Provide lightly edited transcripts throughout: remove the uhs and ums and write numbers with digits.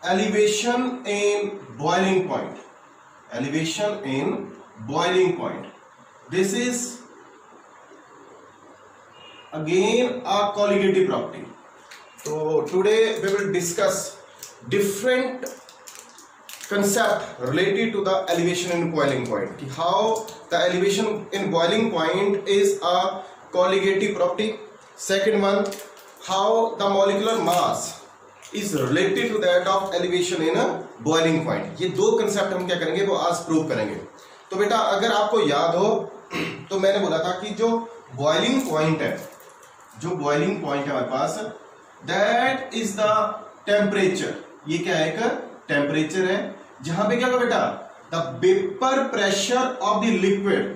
elevation in boiling point. Elevation in boiling point. This is again a colligative property. So today we will discuss different concept related to the elevation in boiling point. How the elevation in boiling point is a colligative property. Second one, how the molecular mass is related to that of elevation in a boiling point. ये दो concept हम क्या करेंगे, वो आज prove करेंगे. तो बेटा अगर आपको याद हो तो मैंने बोला था कि जो बॉइलिंग पॉइंट है, जो बॉइलिंग पॉइंट है हमारे पास, दैट इज द टेम्परेचर. ये क्या है, एक टेम्परेचर है जहां पे क्या होगा बेटा, the vapour pressure of the liquid.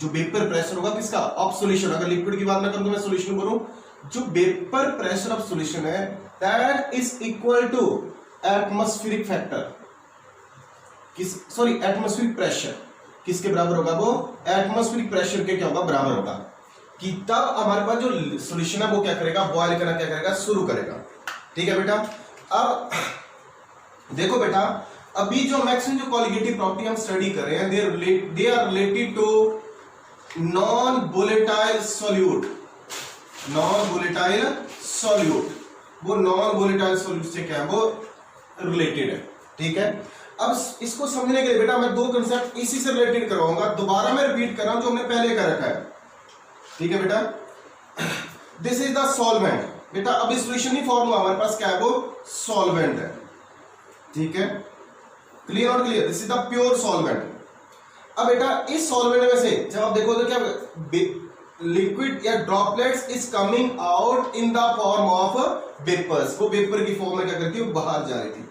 जो वेपर प्रेशर होगा किसका, ऑफ सॉल्यूशन. अगर लिक्विड की बात ना करूं तो मैं सॉल्यूशन बोलूं. जो वेपर प्रेशर ऑफ सॉल्यूशन है that is equal to atmospheric factor. Atmospheric pressure किसके बराबर होगा, वो एटमॉस्फेरिक प्रेशर के क्या होगा, बराबर होगा. कि तब हमारे पास जो सॉल्यूशन है वो क्या करेगा, बॉयल करना क्या करेगा, शुरू करेगा. ठीक है बेटा. अब देखो बेटा, अभी जो मैक्सिमम जो कॉलिगेटिव प्रॉपर्टी हम स्टडी कर रहे हैं, they are related to non volatile solute. Non volatile solute, वो नॉन वोलेटाइल सॉल्यूट से क्या है, वो रिलेटेड है. ठीक है. अब इसको समझने के लिए बेटा मैं दो कंसेप्ट इसी से रिलेटेड करवाऊंगा. दोबारा मैं रिपीट कर रहा हूं जो हमने पहले कर रखा है. ठीक है बेटा. This is the solvent. बेटा अब इस सॉल्यूशन ही फॉर्मूला हमारे पास क्या है, वो सॉल्वेंट है. ठीक है. क्लियर और clear. This is the pure solvent. अब बेटा इस सॉल्वेंट में से जब आप देखो तो क्या लिक्विड या droplets is coming out in the form of vapours. वो वेपर की फॉर्म में क्या करती है, बाहर जा रही थी.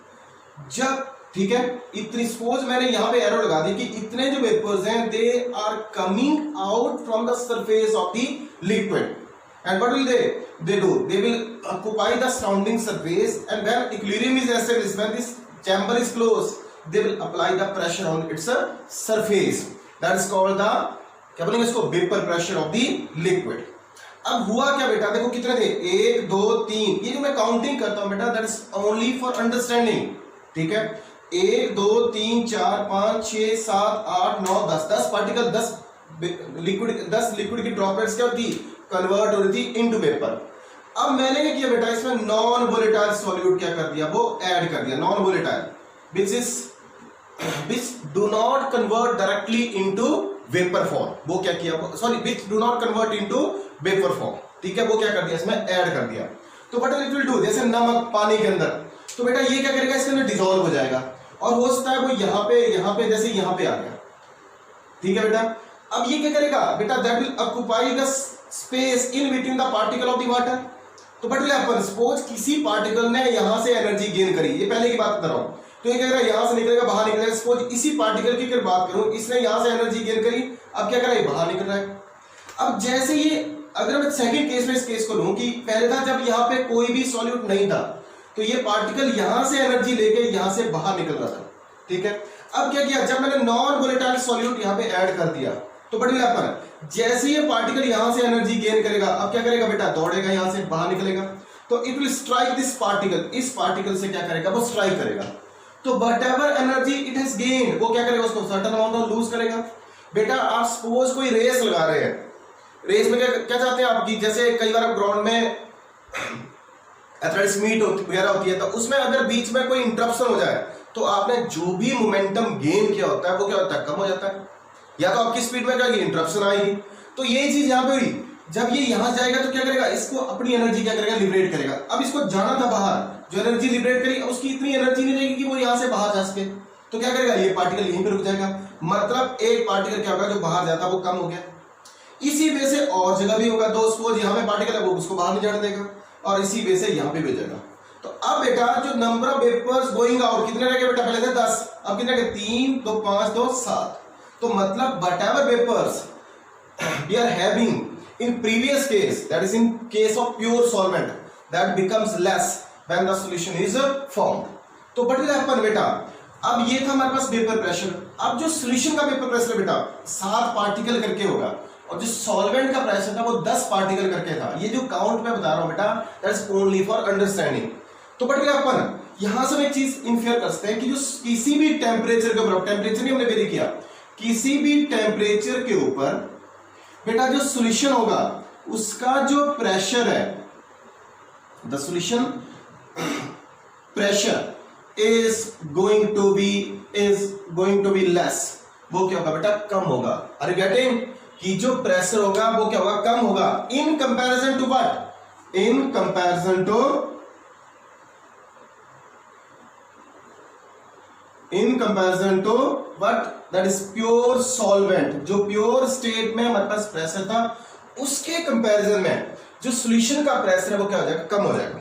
जब ठीक है, इतनी सपोज मैंने यहां पे एरो लगा दी कि इतने जो वेपर्स हैं they are coming out from the surface of the liquid. And what will they do, they will occupy the surrounding surface and when equilibrium is established, when this chamber is close, they will apply the pressure on its surface. That is called the, क्या बोलेंगे इसको, vapor pressure of the liquid. अब हुआ क्या बेटा, देखो कितने थे, 1 2 3. ये जो मैं काउंटिंग करता हूं बेटा, that is only for understanding. ठीक है. 1 2 3 4 5 6 7 8 9 10 पार्टिकल, 10 लिक्विड की ड्रॉपलेट्स क्या होती, कन्वर्ट हो रही थी इनटू वेपर. अब मैंने क्या किया बेटा, इसमें नॉन वोलेटाइल सॉल्यूट क्या कर दिया, वो ऐड कर दिया. Non volatile which do not convert directly into vapor form. वो क्या किया, which do not convert into vapor form. ठीक है. वो क्या कर दिया, इसमें ऐड कर दिया. तो what it will do, जैसे नमक पानी के अंदर, तो बेटा ये क्या करेगा, इसके अंदर डिसॉल्व हो जाएगा और हो सकता है वो यहाँ पे जैसे यहाँ पे आ गया. ठीक है बेटा. अब ये क्या करेगा बेटा, that will occupy the space in between the particle of the water. तो what will happen, सपोज किसी पार्टिकल ने यहां से एनर्जी गेन करी, ये पहले की बात कर रहा हूं, तो ये क्या करेगा, यहां से निकलेगा बाहर निकलेगा. सपोज इसी पार्टिकल की अगर बात करूं, इसने यहां से एनर्जी गेन करी, अब क्या कर रहा है, बाहर निकल रहा है. अब जैसे ये, अगर मैं सेकंड केस में इस केस को लूं कि पहले था जब यहां पे कोई भी सॉल्यूट नहीं था, तो ये पार्टिकल यहां से एनर्जी लेके यहां से बाहर निकल रहा था. ठीक है. अब क्या किया, जब मैंने नॉन वोलेटाइल सॉल्यूट यहां पे ऐड कर दिया, तो बड़ी व्यापार है, जैसे ये पार्टिकल यहां से एनर्जी गेन करेगा, अब क्या करेगा बेटा, दौड़ेगा यहां से बाहर निकलेगा. तो it will strike this particle, इस पार्टिकल से क्या करेगा, वो स्ट्राइक करेगा. तो whatever energy it has gained, वो क्या करेगा, उसको सर्टेन अमाउंट ऑफ लूज करेगा. बेटा आप सपोज कोई रेस लगा रहे हैं, रेस में क्या चाहते हैं आपकी, जैसे कई बार ग्राउंड में एथलेटिक्स मीट वगैरह होती है, तो उसमें अगर बीच में कोई इंटरप्शन हो जाए, तो आपने जो भी मोमेंटम गेन किया होता है वो क्या होता है, कम हो जाता है. या तो आपकी स्पीड में क्या इंटरप्शन आएगी. तो यही चीज यहाँ पे हुई, जब ये यहां जाएगा तो क्या करेगा, इसको अपनी एनर्जी क्या करेगा, लिबरेट करेगा. अब इसको जाना था बाहर, जो एनर्जी लिबरेट करेगी उसकी इतनी एनर्जी नहीं रहेगी कि वो यहां से बाहर जा सके. तो क्या करेगा, ये पार्टिकल यहीं पे रुक जाएगा. मतलब एक पार्टिकल क्या होगा, जो बाहर जाता है वो कम हो गया. इसी वे से और जगह भी होगा. तो सपोज यहाँ पे पार्टिकल है, वो उसको बाहर नहीं जाने देगा, और इसी वे से यहाँ पे भेजेगा. तो अब बेटा जो number of vapours going out कितने रह गए बेटा, पहले थे 10, अब कितने रह गए, 3 2 5 2 7. तो मतलब whatever vapours we are having in previous case, that is in case of pure solvent, that becomes less when the solution is formed. तो what will happen बेटा, अब ये था हमारे पास वेपर प्रेशर. अब जो सॉल्यूशन का वेपर प्रेशर है बेटा 7 पार्टिकल करके होगा, और जो सॉल्वेंट का प्रेशर था वो 10 पार्टिकल करके था. ये जो काउंट मैं बता रहा हूं बेटा, that is only for understanding. तो what will happen, यहां से हम एक चीज इन्फेयर कर सकते हैं कि जो किसी भी टेम्परेचर के ऊपर, टेम्परेचर नहीं हमने वेरी किया, किसी भी टेम्परेचर के ऊपर बेटा जो सॉल्यूशन होगा उसका जो प्रेशर है, the solution pressure is going to be less, वो क्या होगा बेटा, कम होगा। अरे गेटिंग कि जो प्रेशर होगा वो क्या होगा, कम होगा, in comparison to what, in comparison to what, that is pure solvent. जो प्योर स्टेट में हमारे पास प्रेशर था उसके कंपैरिजन में जो सॉल्यूशन का प्रेशर है वो क्या हो जाएगा, कम हो जाएगा।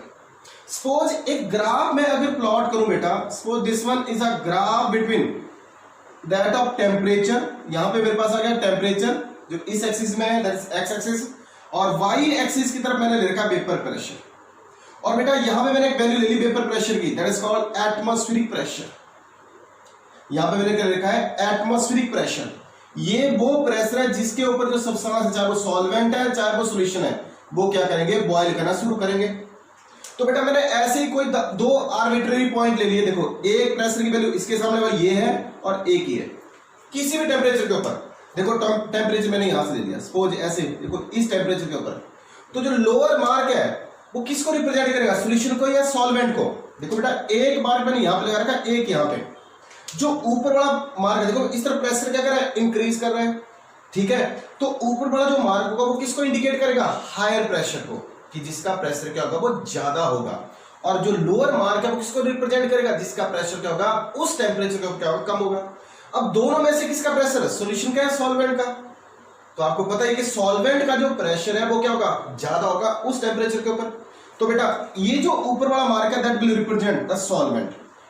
सपोज एक ग्राफ में अगर प्लॉट करूं बेटा, suppose this one is a graph between that of temperature, यहां पे मेरे पास आ गया टेम्परेचर जो इस एक्सिस में है, दैट इज एक्स एक्सिस, और वाई एक्सिस की तरफ मैंने ले रखा वेपर प्रेशर, और बेटा यहां पे मैंने एक वैल्यू ले ली वेपर प्रेशर की, that is called atmospheric pressure. यहां पे मैंने क्या लिखा है, एटमॉस्फेरिक प्रेशर। ये वो प्रेशर है जिसके ऊपर जो सब्सटेंस है, चाहे वो सॉल्वेंट है चाहे वो सॉल्यूशन है, वो क्या करेंगे, बॉयल करना शुरू करेंगे। तो बेटा मैंने ऐसे ही कोई दो आर्बिट्रेरी पॉइंट ले लिए, देखो एक प्रेशर की वैल्यू इसके सामने वाला ये है और एक ही है, किसी भी टेम्परेचर के ऊपर। देखो टेम्परेचर मैंने यहां से ले लिया, सपोज ऐसे, देखो इस टेम्परेचर के ऊपर, तो जो लोअर मार्क है वो किसको रिप्रेजेंट करेगा, सॉल्यूशन को या सॉल्वेंट को। देखो बेटा एक मार्क मैंने यहां पे लगा रखा, एक यहां पे, जो ऊपर वाला मार्क है देखो इस तरफ प्रेशर क्या कर रहा है, इंक्रीज कर रहा है, ठीक है। तो ऊपर वाला जो मार्क होगा वो किसको इंडिकेट करेगा, हायर प्रेशर को, कि जिसका प्रेशर क्या होगा वो ज्यादा होगा, और जो लोअर मार्क है वो किसको रिप्रेजेंट करेगा, जिसका प्रेशर क्या होगा उस टेम्परेचर के ऊपर क्या होगा, कम होगा। अब दोनों में से किसका प्रेशर है, सॉल्यूशन का है सॉल्वेंट का। तो आपको पता है कि सॉल्वेंट का जो प्रेशर है वो क्या होगा, ज्यादा होगा उस टेम्परेचर के ऊपर। तो बेटा ये जो ऊपर वाला मार्क है that will represent the solvent,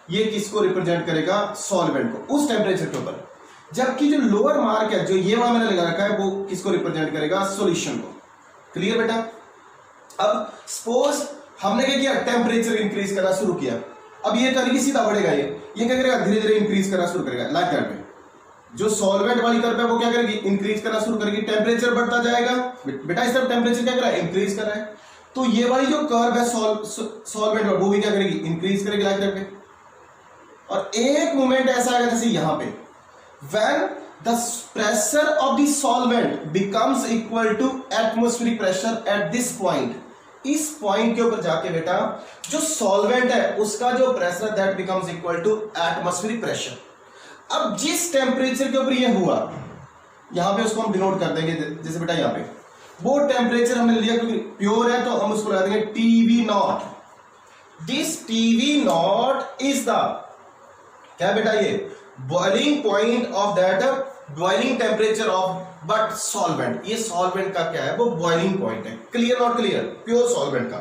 ये किसको रिप्रेजेंट करेगा, सॉल्वेंट को उस टेम्परेचर के ऊपर। जबकि जो लोअर मार्क है जो ये वाला मैंने लगा रखा है वो किसको रिप्रेजेंट करेगा, सॉल्यूशन को। क्लियर बेटा। अब सपोज हमने क्या किया, टेम्परेचर इंक्रीज करना शुरू किया, अब ये तरीके सीधा बढ़ेगा, ये क्या करेगा, धीरे धीरे इंक्रीज करना शुरू करेगा, लाइक दैट वे। जो सॉल्वेंट वाली कर्व है वो क्या करेगी, इंक्रीज करना शुरू करेगी, टेम्परेचर बढ़ता जाएगा। बेटा इस तरफ टेम्परेचर क्या कर रहा है, इंक्रीज कर रहा है, तो ये वाली जो कर्व है सॉल्वेंट वो भी क्या करेगी, इंक्रीज करेगी, लाइक दैट वे। और एक मोमेंट ऐसा आएगा जैसे यहां पे, when the pressure of the solvent becomes equal to atmospheric pressure at this point, इस पॉइंट के ऊपर जाके बेटा जो सॉल्वेंट है उसका जो pressure that becomes equal to atmospheric pressure. अब जिस टेम्परेचर के ऊपर ये हुआ, यहां पे उसको हम डिनोट कर देंगे, जैसे बेटा यहां पे वो टेम्परेचर हमने लिया क्योंकि प्योर है, तो हम उसको लगा देंगे TV not. This TV not is the क्या बेटा, ये boiling point of that, boiling temperature of but solvent. ये सॉल्वेंट का क्या है, वो बॉइलिंग पॉइंट है। Clear not clear, pure solvent का।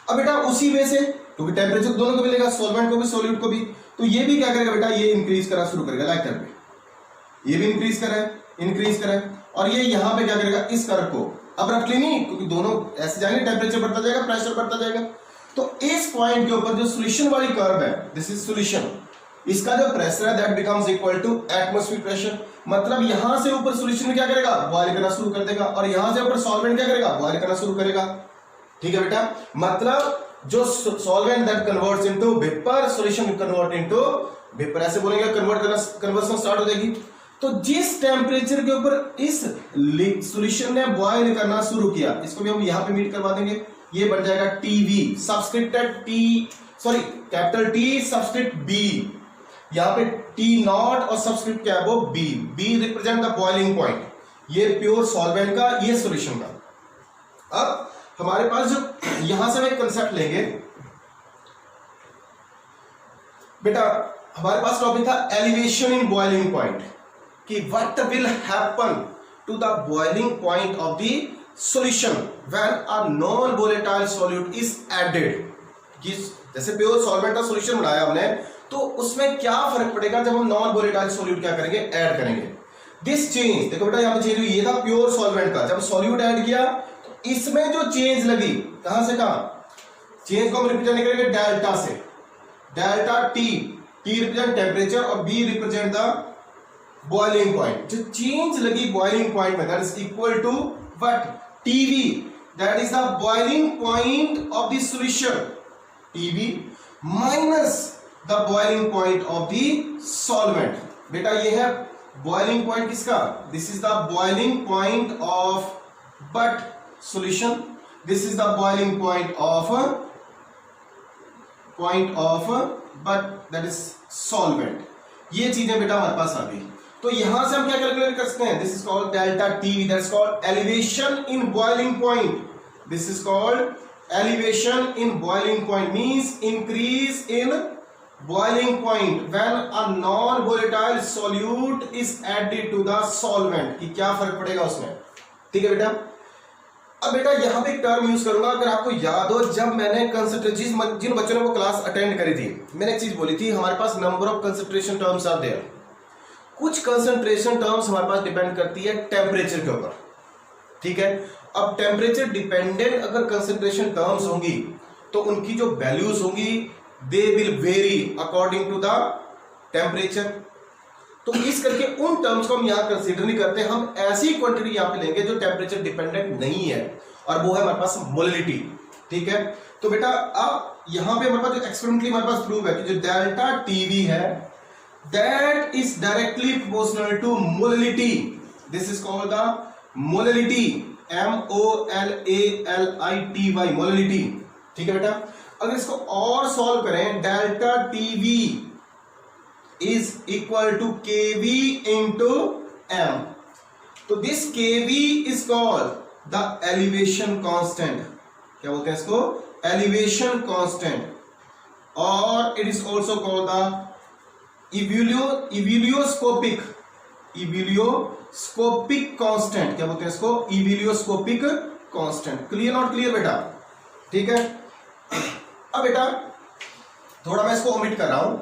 अब बेटा उसी वे से, क्योंकि टेम्परेचर दोनों को मिलेगा, सॉल्वेंट को भी सॉल्यूट को भी, तो ये भी क्या करेगा बेटा, ये इंक्रीज करना शुरू करेगा, लाइक दैट वे। ये भी इंक्रीज करे, और ये यहां पे क्या करेगा, इस कर्व को अब्रप्टली नहीं, क्योंकि दोनों ऐसे जाएंगे, टेम्परेचर बढ़ता जाएगा, प्रेशर बढ़ता जाएगा। तो इस पॉइंट के ऊपर जो सॉल्यूशन वाली कर्व है, दिस इज सॉल्यूशन, इसका जो प्रेशर है that becomes equal to atmospheric pressure. मतलब यहां से ऊपर सॉल्यूशन में क्या करेगा, बॉयल करना शुरू कर देगा, और यहां से ऊपर सॉल्वेंट क्या करेगा, बॉयल करना शुरू करेगा। ठीक है बेटा, मतलब जो solvent that converts into vapour, solution convert into vapour, ऐसे बोलेंगे, कन्वर्सन स्टार्ट हो जाएगी। तो जिस टेम्परेचर के ऊपर इस सॉल्यूशन ने बॉयल करना शुरू किया, इसको भी हम यहां पे मीट करवा देंगे, ये बन जाएगा TV, subscripted T, sorry capital T subscript b. यहां पे टी नॉट और सबस्क्रिप्ट क्या है, वो b. B represent the boiling point, ये प्योर सॉल्वेंट का, ये सॉल्यूशन का। अब हमारे पास जो यहां से हम एक कंसेप्ट लेंगे बेटा, हमारे पास टॉपिक था एलिवेशन इन बॉइलिंग पॉइंट, कि what will happen to the boiling point of the solution when a non volatile solute is added. जैसे प्योर सॉल्वेंट का सॉल्यूशन बनाया हमने, तो उसमें क्या फर्क पड़ेगा जब हम नॉन वोलेटाइल सॉल्यूट क्या करेंगे, ऐड करेंगे। दिस चेंज, देखो बेटा यहां पे चेंज हुई, ये था प्योर सॉल्वेंट का, जब सॉल्यूट ऐड किया तो इसमें जो चेंज लगी, कहां से कहां, चेंज को हम रिप्रेजेंट करेंगे डेल्टा से, delta T, T represent temperature और B represent the boiling point. जो चेंज लगी बॉइलिंग पॉइंट में, that is equal to what, TV, that is the boiling point of the solution, TV. Minus the boiling point of the solvent. बेटा ये है boiling point किसका, this is the boiling point of but solution, this is the boiling point of but that is solvent. ये चीजें बेटा हमारे पास आ गई। तो यहां से हम क्या कैलकुलेट कर सकते हैं, this is called delta T, that is called elevation in boiling point, this is called elevation in boiling point, means increase in boiling point when a non volatile solute is added to the solvent, कि क्या फर्क पड़ेगा उसमें। ठीक है बेटा। अब बेटा यहां पे एक टर्म यूज करूंगा, अगर आपको याद हो जब मैंने कंसंट्रेशन, जिन बच्चों ने वो क्लास अटेंड करी थी, मैंने एक चीज बोली थी, हमारे पास number of concentration terms are there. कुछ कंसंट्रेशन टर्म्स हमारे पास डिपेंड करती है टेम्परेचर के ऊपर। ठीक है। अब टेम्परेचर डिपेंडेंट अगर कंसंट्रेशन टर्म्स होंगी तो उनकी जो वैल्यूज होंगी they will vary according to the temperature. तो इस करके उन टर्म्स को हम यहां कंसीडर नहीं करते, हम ऐसी क्वांटिटी यहां पे लेंगे जो टेम्परेचर डिपेंडेंट नहीं है, और वो है हमारे पास मोलिलिटी। ठीक है। तो बेटा अब यहां पे हमारे पास जो एक्सपेरिमेंटली हमारे पास प्रूव है कि जो डेल्टा टीवी है that is directly proportional to molality, this is called the molality, MOLALITY, molality. ठीक है बेटा। अगर इसको और सॉल्व करें, delta TV is equal to KV into M, तो this KV is called the elevation constant. क्या बोलते हैं इसको, एलिवेशन कांस्टेंट, और it is also called the ebullioscopic constant. क्या बोलते हैं इसको, ebullioscopic constant. Clear not clear बेटा। ठीक है। अब बेटा थोड़ा मैं इसको ओमिट कर रहा हूं,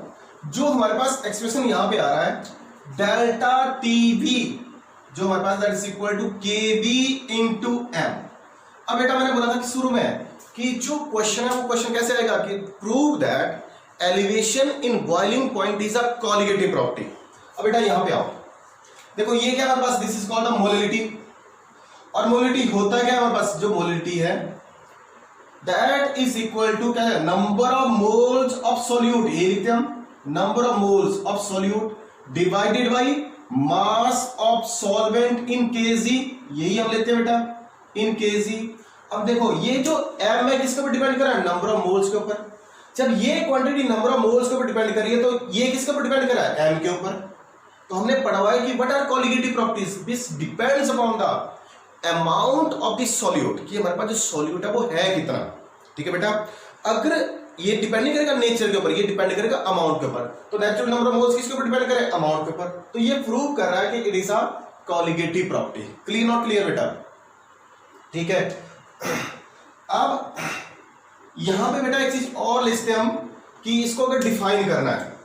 जो हमारे पास एक्सप्रेशन यहां पे आ रहा है डेल्टा टीवी, जो हमारे पास that is equal to KV into M. अब बेटा मैंने बोला था कि शुरू में कि जो क्वेश्चन है वो क्वेश्चन कैसे आएगा कि prove that elevation in boiling point is a colligative property. अब बेटा यहां पे आओ, देखो ये क्या हमारे पास, this is called the molality, और मोलिलिटी होता क्या है हमारे पास, जो मोलिलिटी है दैट इज इक्वल टू क्या है, number of moles of solute, ये लिखते हैं हम, number of moles of solute divided by mass of solvent in KG, यही हम लेते हैं बेटा इन केजी। अब देखो ये जो एम है किसके ऊपर डिपेंड कर रहा है, नंबर ऑफ मोल्स के ऊपर। जब ये क्वांटिटी नंबर ऑफ मोल्स के ऊपर डिपेंड कर रही है तो ये किसके ऊपर डिपेंड कर रहा है, एम के ऊपर। तो हमने पढ़ा हुआ है कि what are colligative properties, this depends upon the amount of the solute, कि हमारे पास जो सॉल्यूट है वो है कितना। ठीक है बेटा। अगर ये डिपेंड नहीं करेगा नेचर के ऊपर, ये डिपेंड करेगा अमाउंट के ऊपर। तो नेचुरल नंबर ऑफ मोल्स किसके ऊपर डिपेंड करे, अमाउंट के ऊपर। तो ये प्रूव कर रहा है कि it is a colligative property. Clear not clear बेटा। ठीक है। अब यहां पे बेटा एक चीज और लिखते हैं हम कि इसको अगर डिफाइन करना है,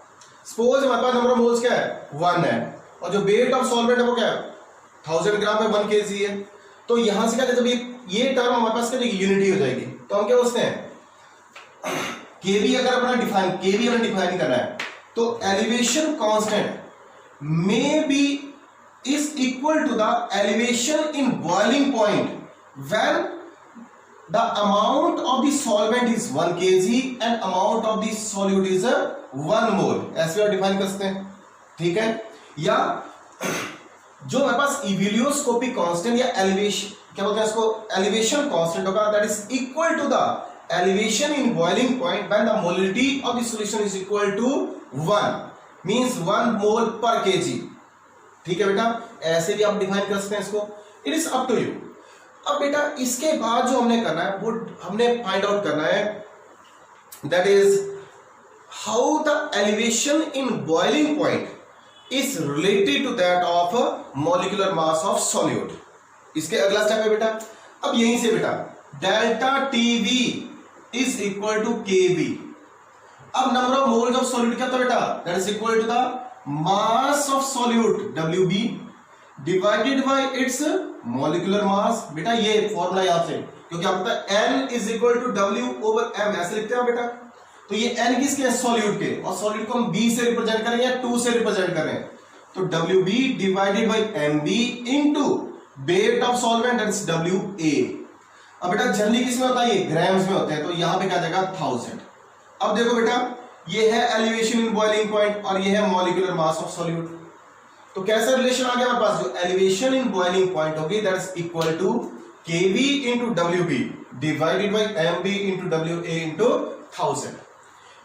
सपोज हमारे पास नंबर ऑफ मोल्स क्या है 1 है, और जो वेट ऑफ सॉल्वेंट है वो क्या है 1000 ग्राम है, 1 kg है। तो यहां से क्या जब ये टर्म हमारे पास क्या यूनिटी हो जाएगी, तो हम क्या बोलते हैं केवी, अगर अपना डिफाइन केवी हमें डिफाइन करना है तो elevation constant may be is equal to the elevation in boiling point when the amount of the solvent is 1 kg and amount of the solute is 1 mole, ऐसे और डिफाइन कर सकते हैं। ठीक है। या जो हमारे पास इविलियोस्कोपिक कांस्टेंट या एलिवेशन, क्या बोलते हैं इसको, एलिवेशन कांस्टेंट होगा that is equal to the elevation in boiling point when the molality of the solution is equal to 1, means 1 mole per kg। ठीक है बेटा, ऐसे भी आप डिफाइन कर सकते हैं इसको, it is up to you. अब बेटा इसके बाद जो हमने करना है वो हमने फाइंड आउट करना है that is how the elevation in boiling point is related to that of molecular mass of solute. इसके अगला स्टेप है बेटा, अब यहीं से बेटा delta TV is equal to KV. अब number of moles of solute क्या था बेटा, that is equal to the mass of solute WB divided by its molecular mass. बेटा ये फॉर्मूला यहां से, क्योंकि आपको पता है N is equal to W over M, ऐसे लिखते हैं बेटा। तो ये N किसके हैं, सॉल्यूट के, और सॉल्यूट को हम B से रिप्रेजेंट करें या 2 से रिप्रेजेंट करें, तो WB divided bye MB into wait of solvent that is WA। अब बेटा जनरली किस में होता है, ये ग्राम्स में होते हैं, तो यहां पे क्या आ जाएगा 1000। अब देखो बेटा, ये है एलिवेशन इन बॉइलिंग पॉइंट और ये है मॉलिक्यूलर मास ऑफ सॉल्यूट। तो कैसा रिलेशन आ गया हमारे पास, जो एलिवेशन इन बॉइलिंग पॉइंट होगी that is equal to kV into WB divided by MB into WA into 1000।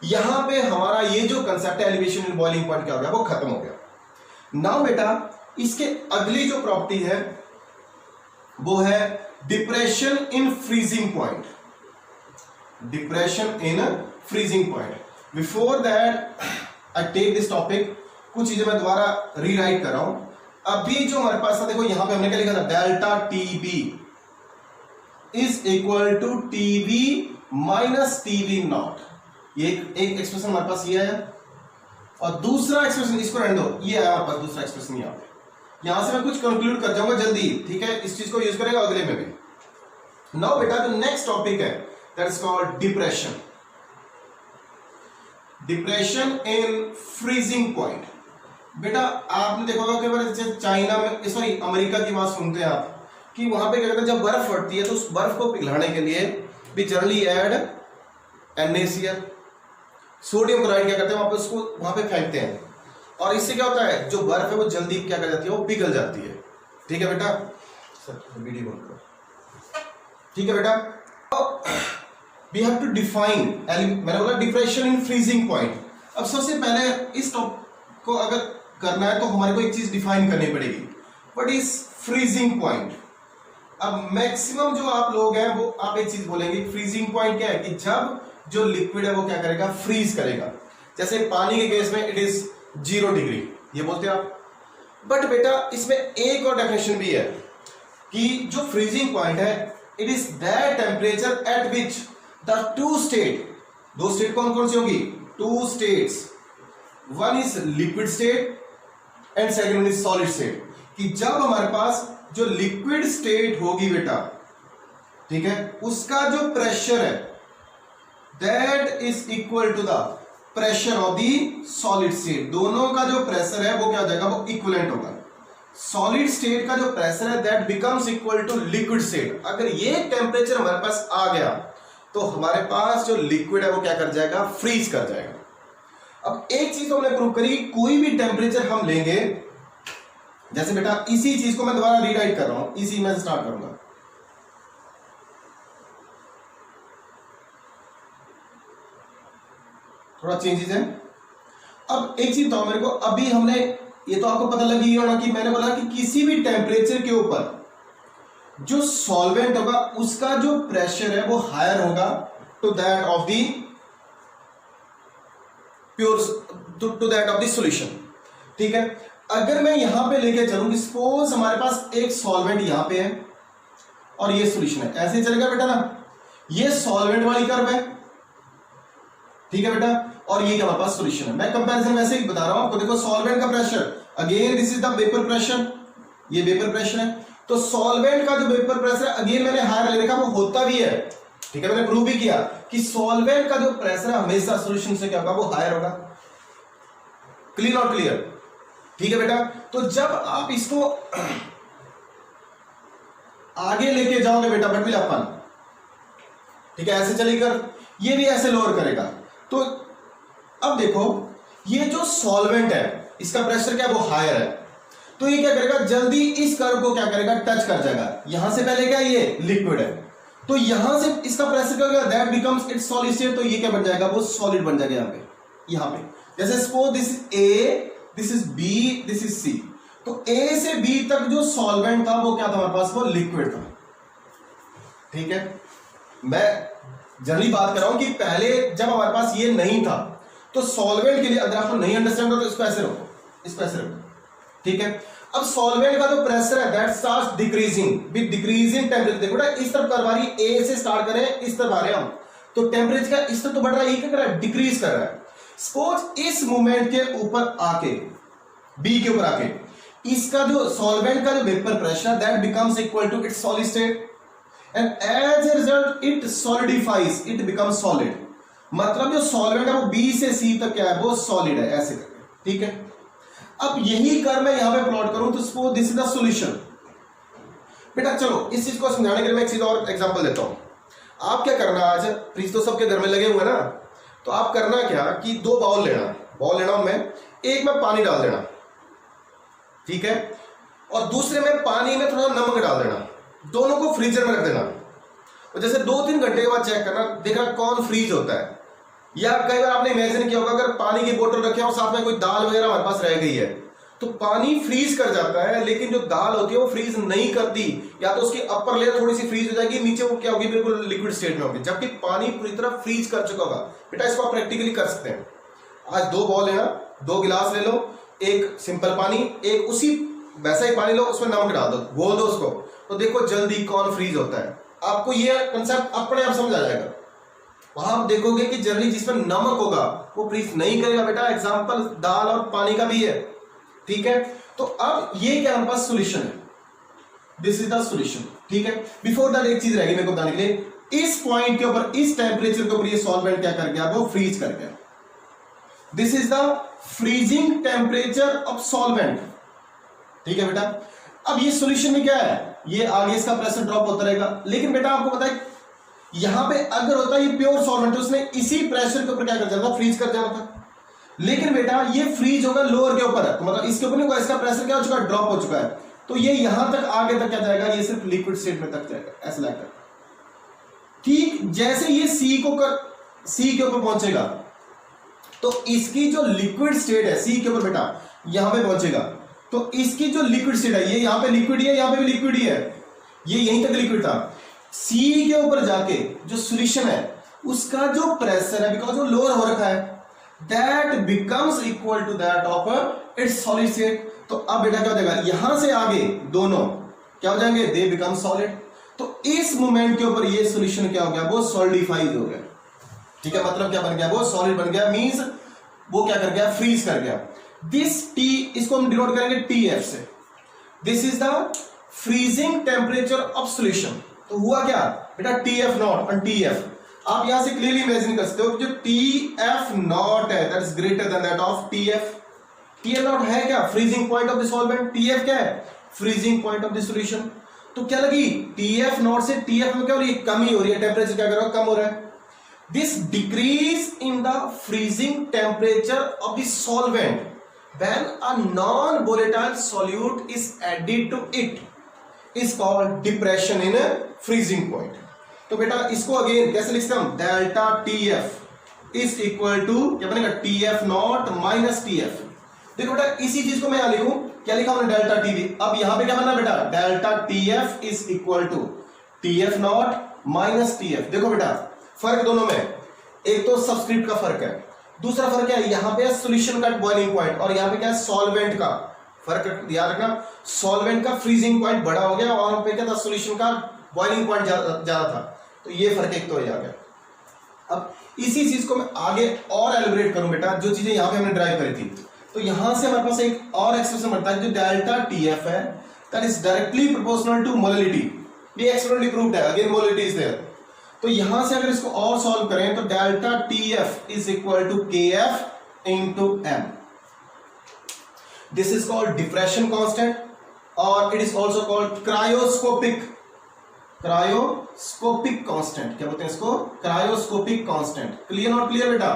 यहां पे हमारा ये जो कंसेप्ट है एलिवेशन इन बॉइलिंग पॉइंट क्या हो गया, वो खत्म हो गया। नाउ बेटा, इसके अगली जो प्रॉपर्टी है वो है depression in freezing point. Depression in freezing point. Before that I take this topic, कुछ चीजें मैं दोबारा रीराइट कर रहा हूं। अभी जो हमारे पास था, देखो यहां पे हमने क्या लिखा था, delta TB is equal to TB minus TB naught. ये एक एक्सप्रेशन हमारे पास ये है, और दूसरा एक्सप्रेशन इसको रहने दो, ये है हमारे पास दूसरा एक्सप्रेशन यहां पे। यहां से मैं कुछ कंक्लूड कर जाऊंगा जल्दी, ठीक है, इस चीज को यूज करेगा अगले में भी। नाउ बेटा, जो नेक्स्ट टॉपिक है that is called depression. Depression in freezing point. बेटा आपने देखा होगा कई बार चाइना में, सॉरी अमेरिका की बात सुनते हैं आप, कि वहां पे क्या कहते हैं, जब बर्फ पड़ती है तो उस बर्फ को पिघलाने के लिए भी generally add NaCl, sodium chloride क्या करते हैं वहां पे, उसको वहां पे फेंकते हैं, और इससे क्या होता है, जो बर्फ है वो जल्दी क्या कर जाती है, वो पिघल जाती है। ठीक है बेटा, सर वीडियो बंद करो। ठीक है बेटा, वी हैव टू डिफाइन, मैंने बोला डिप्रेशन इन फ्रीजिंग पॉइंट। अब सबसे पहले इस टॉपिक को अगर करना है तो हमारे को एक चीज डिफाइन करनी पड़ेगी, व्हाट इज फ्रीजिंग पॉइंट। अब मैक्सिमम जो आप लोग हैं वो आप एक चीज बोलेंगे, फ्रीजिंग पॉइंट क्या है, कि जब जो लिक्विड है वो क्या करेगा, फ्रीज करेगा। जैसे पानी के केस में इट इज 0 डिग्री, ये बोलते हैं आप। बट बेटा इसमें एक और डेफिनेशन भी है कि जो फ्रीजिंग पॉइंट है, it is that temperature at which the two state, दो स्टेट कौन कौन सी होगी, two states, one is liquid state and second one is solid state. कि जब हमारे पास जो लिक्विड स्टेट होगी बेटा, ठीक है, उसका जो प्रेशर है that is equal to the pressure of the solid state. दोनों का जो प्रेशर है वो क्या हो जाएगा, वो इक्विवेलेंट होगा। सॉलिड स्टेट का जो प्रेशर है that becomes equal to liquid state. अगर ये टेम्परेचर हमारे पास आ गया तो हमारे पास जो लिक्विड है वो क्या कर जाएगा, फ्रीज कर जाएगा। अब एक चीज तो हमने प्रूव करी, कोई भी टेम्परेचर हम लेंगे, जैसे बेटा इसी चीज को मैं दोबारा रीराइट कर रहा हूं, इसी में स्टार्ट करूंगा। थोड़ा चेंजेस है। अब एक चीज बताओ मेरे को, अभी हमने, ये तो आपको पता लगी होना कि मैंने बोला कि किसी भी टेम्परेचर के ऊपर जो सॉल्वेंट होगा उसका जो प्रेशर है वो हायर होगा to that of the pure, to that of the solution. ठीक है, अगर मैं यहां पे लेके चलूंगी, सपोज हमारे पास एक सॉल्वेंट यहां पे है और ये सॉल्यूशन है, ऐसे चलेगा बेटा ना, ये सॉल्वेंट वाली कर्व है, ठीक है बेटा, और ये हमारे पास सॉल्यूशन है। मैं कंपैरिजन वैसे ही बता रहा हूं आपको। देखो सॉल्वेंट का pressure, again this is the vapour pressure, ये वेपर प्रेशर है, तो सॉल्वेंट का जो वेपर प्रेशर है अगेन मैंने हायर ले रखा, वो होता भी है, ठीक है, मैंने प्रूव भी किया कि सॉल्वेंट का जो प्रेशर है हमेशा सॉल्यूशन से क्या होगा, वो हायर होगा। क्लियर और क्लियर, ठीक है बेटा। तो जब आप इसको आगे लेके जाओगे बेटा बटविलापन, ठीक है, ऐसे चलेगा, ये भी ऐसे लोअर करेगा। तो अब देखो ये जो सॉल्वेंट है इसका प्रेशर क्या है, वो हायर है, तो ये क्या करेगा, जल्दी इस कर्व को क्या करेगा, टच कर जाएगा। यहां से पहले क्या, ये लिक्विड है, तो यहां से इसका प्रेशर क्या होगा, that becomes it's solid state, तो ये क्या बन जाएगा, वो सॉलिड बन जाएगा यहां पे। जैसे suppose this is A, this is B, this is C, तो ए से बी तक जो सॉल्वेंट था वो क्या था हमारे पास, वो लिक्विड था। ठीक है, मैं जनरली बात कर रहा हूं कि पहले जब हमारे पास ये नहीं था तो सॉल्वेंट के लिए, अगर आपको नहीं अंडरस्टैंड हो तो इसको ऐसे रखो, इसको ऐसे रखो, ठीक है। अब सॉल्वेंट का जो प्रेशर है that starts decreasing with decreasing temperature. देखो ना, इस तरफ कर रही, ए से स्टार्ट करें, इस तरफ आ रहे हम, तो टेंपरेचर का इस तरफ तो बढ़ रहा है, ये क्या कर रहा है, डिक्रीज कर रहा है। सपोज इस मूवमेंट के ऊपर आके, बी के ऊपर आके, इसका जो सॉल्वेंट का जो vapour pressure that becomes equal to its solid state, and as a result it solidifies, it becomes solid। मतलब जो सॉल्वेंट है वो B से C तक क्या है, वो सॉलिड है, ऐसे करके, ठीक है। अब यही कर मैं यहां पे प्लॉट करूं तो suppose this is the solution. बेटा चलो इस चीज को समझाने के लिए मैं एक चीज और एग्जांपल देता हूं। आप क्या करना, आज फ्रिज तो सबके घर में लगे हुए ना, तो आप करना क्या कि 2 बाउल लेना में एक में पानी डाल देना, ठीक है, और दूसरे में पानी में थोड़ा नमक डाल देना, दोनों को फ्रीजर में रख देना और जैसे 2-3 घंटे के बाद चेक करना, देखना कौन फ्रीज होता है। या कई बार आपने इमेजिन किया होगा अगर पानी की बोतल रखे और साथ में कोई दाल वगैरह हमारे पास रह गई है तो पानी फ्रीज कर जाता है, लेकिन जो दाल होती है वो फ्रीज नहीं करती, या तो उसकी अपर लेयर थोड़ी सी फ्रीज हो जाएगी, नीचे वो क्या होगी, बिल्कुल लिक्विड स्टेट में होगी, जबकि पानी पूरी तरह फ्रीज कर चुका होगा। बेटा इसको आप प्रैक्टिकली कर सकते हैं। आज 2 बाउल लेना, 2 गिलास ले लो, एक सिंपल पानी, एक उसी वैसा ही पानी लो, उसमें नमक डाल दो, बोल दो उसको, तो देखो जल्दी कौन फ्रीज होता है। आपको ये कंसेप्ट अपने आप समझ आ जाएगा। वहां आप देखोगे कि जनरली जिसमें नमक होगा वो फ्रीज नहीं करेगा। बेटा एग्जांपल दाल और पानी का भी है, ठीक है। तो अब ये क्या हमारे पास सॉल्यूशन है, दिस इज द सॉल्यूशन, ठीक है। बिफोर दैट एक चीज रहेगी मेरे को बताने के लिए, इस पॉइंट के ऊपर, इस टेम्परेचर के ऊपर ये सॉल्वेंट क्या कर गया, वो फ्रीज कर गया। This is the freezing temperature of solvent, ठीक है बेटा। अब ये सॉल्यूशन में क्या है, ये आगे इसका प्रेशर ड्रॉप होता रहेगा, लेकिन बेटा आपको पता है यहां पे अगर होता है ये प्योर सॉल्वेंट तो उसने इसी प्रेशर के ऊपर क्या कर जाना था, फ्रीज कर जाना था। लेकिन बेटा ये फ्रीज होगा लोअर के ऊपर है, तो मतलब इसके ऊपर नहीं होगा, इसका प्रेशर क्या हो चुका है, ड्रॉप हो चुका है, तो ये यहां तक आगे तक क्या जाएगा, ये सिर्फ लिक्विड स्टेट में तक जाएगा, ऐसा लगता है। ठीक जैसे ये सी के ऊपर पहुंचेगा तो इसकी जो लिक्विड स्टेट है सी के ऊपर बेटा यहां पे पहुंचेगा, तो इसकी जो लिक्विड स्टेट है, ये यहां पे लिक्विड ही है, यहां पे भी लिक्विड ही है, ये यहीं तक लिक्विड था। सी के ऊपर जाके जो सॉल्यूशन है उसका जो प्रेशर है, बिकॉज वो लोअर हो रखा है, that becomes equal to that of its solid state. तो अब बेटा क्या हो जाएगा, यहां से आगे दोनों क्या हो जाएंगे, दे बिकम सॉलिड। तो इस मोमेंट के ऊपर ये सॉल्यूशन क्या हो गया, वो सॉलिडिफाइड हो गया, ठीक है। मतलब क्या बन गया, वो सॉलिड बन गया, मींस वो क्या कर गया, फ्रीज कर गया। दिस टी, इसको हम डिनोट करेंगे टीएफ से। This is the freezing temperature of solution. तो हुआ क्या बेटा, टीएफ नॉट और टीएफ, आप यहां से क्लियरली इमेजिन कर सकते हो कि जो टीएफ नॉट है that is greater than that of TF. TF not है क्या, freezing point of the solvent, TF क्या है, freezing point of the solution. तो क्या लगी, टीएफ नॉट से टीएफ में क्या हो रही है, कमी हो रही है, टेम्परेचर क्या कर रहा है, कम हो रहा है। This decrease in the freezing temperature of the solvent when a non-volatile solute is added to it is called depression in a freezing point. तो बेटा इसको अगेन कैसे लिखते हैं हम, delta TF is equal to क्या बनेगा, TF नॉट माइनस TF। देखो बेटा इसी चीज को मैं यहां लिखूं, क्या लिखा हमने, डेल्टा TB। अब यहां पे क्या बनना बेटा, delta TF is equal to TF not minus TF। देखो बेटा फर्क दोनों में, एक तो सबस्क्रिप्ट का फर्क है, दूसरा फर्क क्या है, यहां पे सॉल्यूशन का बॉइलिंग पॉइंट और यहां पे क्या है, सॉल्वेंट का फर्क। याद रखना सॉल्वेंट का फ्रीजिंग पॉइंट बड़ा हो गया और वहां पे क्या था, सॉल्यूशन का बॉइलिंग पॉइंट ज्यादा था, तो ये फर्क एक तो हो गया। अब इसी चीज को मैं आगे और एलिब्रेट करूं बेटा, जो चीजें यहां पे हमने ड्राइव करी थी, तो यहां से हमारे पास एक और एक्सप्रेशन बनता है जो डेल्टा टीएफ है, that is directly proportional to molality. ये एक्सपेरिमेंटली प्रूव्ड है, अगेन मोलैलिटी इज देयर। तो यहां से अगर इसको और सॉल्व करें तो delta TF is equal to KF into M। This is called depression constant और it is also called cryoscopic constant. क्या बोलते हैं इसको, cryoscopic constant. Clear not clear बेटा,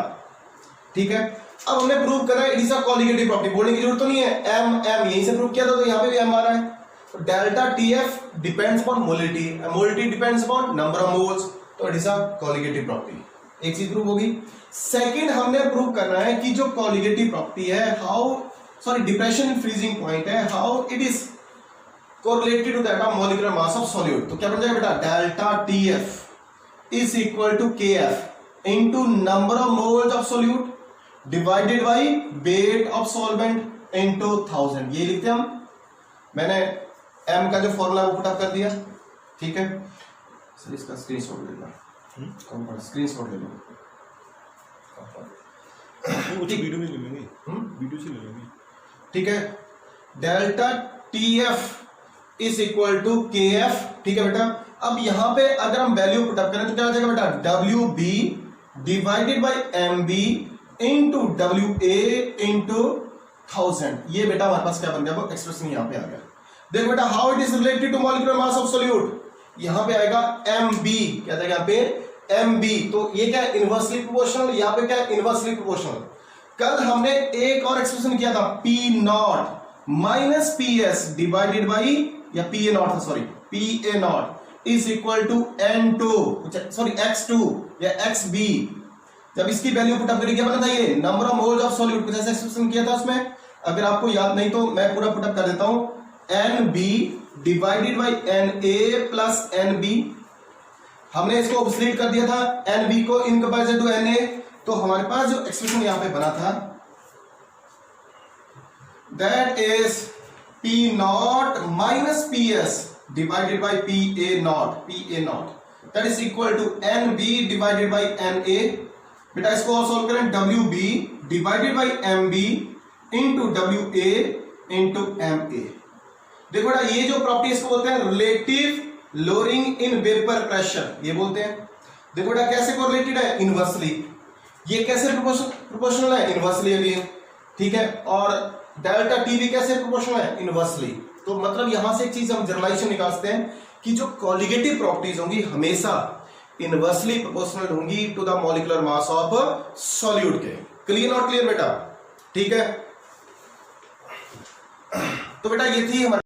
ठीक है। अब हमने प्रूव करा it is a colligative property, बोलने की जरूरत तो नहीं है, M यहीं से प्रूव किया था, तो यहां पे भी M आ रहा है। तो delta TF depends upon molality, molality depends upon number of moles, तो it is a colligative property. एक चीज प्रूव होगी। सेकंड हमने प्रूव करना है कि जो कॉलिगेटिव प्रॉपर्टी है, डिप्रेशन इन फ्रीजिंग पॉइंट है, how it is correlated to that of molecular mass of solute. तो क्या बन जाएगा बेटा, delta TF is equal to KF into number of moles of solute divided by weight of solvent into 1000। ये लिखते हैं हम, मैंने M का जो फॉर्मूला वो पुट अप कर दिया, ठीक है। सर इसका स्क्रीनशॉट ले लो, स्क्रीनशॉट ले लो, वीडियो में ले लेंगे, वीडियो से ले लेंगे, ठीक है। Delta TF is equal to KF, ठीक है बेटा। अब यहां पे अगर हम वैल्यू पुट अप करें तो क्या हो जाएगा बेटा, WB divided bye MB into WA into 1000। ये बेटा हमारे पास क्या बन गया, वो एक्सप्रेशन यहां पे आ गया। देखो बेटा how it is related to molecular mass of solute, यहां पे आएगा MB, क्या आएगा यहाँ पे mb, तो ये क्या है इनवर्सली प्रोपोर्शनल, यहाँ पे क्या है इनवर्सली प्रोपोर्शनल। कल हमने एक और एक्सप्रेशन किया था P not minus PS divided by, या PA नॉट था sorry, PA naught is equal to N2 sorry X2 या XB। जब इसकी वैल्यू पुटअप करेंगे क्या बना था ये number of moles of solute, कुछ ऐसा एक्सप्रेशन किया था उसमें। अगर आपको याद नहीं तो मैं पूरा पुटअप कर देता हूं, NB divided by NA plus NB। हमने इसको ऑब्सोल्यूट कर दिया था NB को इन कंपैरिजन टू NA, तो हमारे पास जो एक्सप्रेशन यहां पे बना था that is P not minus PS divided by PA not that is equal to NB divided by NA। बेटा इसको और सॉल्व करें, WB divided by MB into WA into MA। देखो बेटा ये जो प्रॉपर्टी इसको बोलते हैं relative lowering in vapour pressure, ये बोलते हैं। देखो बेटा कैसे कोरिलेटेड है, इनवर्सली। ये कैसे प्रोपोर्शनल है, इनवर्सली अगेन, ठीक है। और डेल्टा टी भी कैसे प्रोपोर्शनल है, इनवर्सली। तो मतलब यहां से एक चीज हम जनरलाइजेशन निकालते हैं कि जो कॉलिगेटिव प्रॉपर्टीज होंगी हमेशा इनवर्सली प्रोपोर्शनल होंगी to the molecular mass of solute के। क्लियर नॉट क्लियर बेटा, ठीक है। तो बेटा ये थी हमारी